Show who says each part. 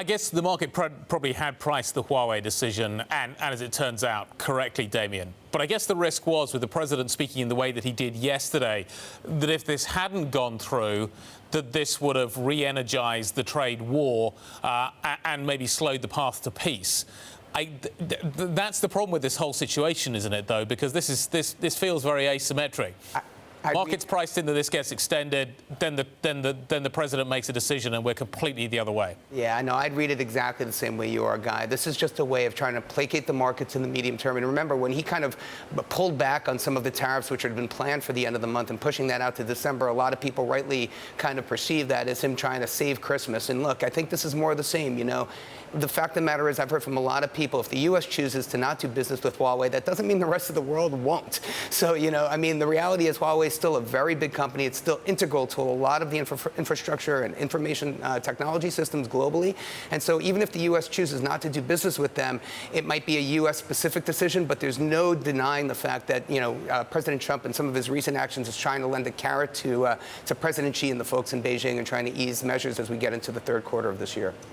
Speaker 1: I guess the market probably had priced the Huawei decision, and as it turns out, correctly, Damian. But I guess the risk was, with the president speaking in the way that he did yesterday, that if this hadn't gone through, that this would have re-energized the trade war and maybe slowed the path to peace. That's the problem with this whole situation, isn't it, though? Because this feels very asymmetric. Markets priced in that this gets extended, then the president makes a decision, and we're completely the other way.
Speaker 2: Yeah, I know. I'd read it exactly the same way you are, Guy. This is just a way of trying to placate the markets in the medium term. And remember, when he kind of pulled back on some of the tariffs which had been planned for the end of the month and pushing that out to December, a lot of people rightly kind of perceive that as him trying to save Christmas. And look, I think this is more of the same. You know, the fact of the matter is, I've heard from a lot of people, if the U.S. chooses to not do business with Huawei, that doesn't mean the rest of the world won't. So, you know, I mean, the reality is Huawei is still a very big company. It's still integral to a lot of the infrastructure and information technology systems globally. And so even if the U.S. chooses not to do business with them, it might be a U.S.-specific decision, but there's no denying the fact that, you know, President Trump and some of his recent actions is trying to lend a carrot to President Xi and the folks in Beijing and trying to ease measures as we get into the third quarter of this year.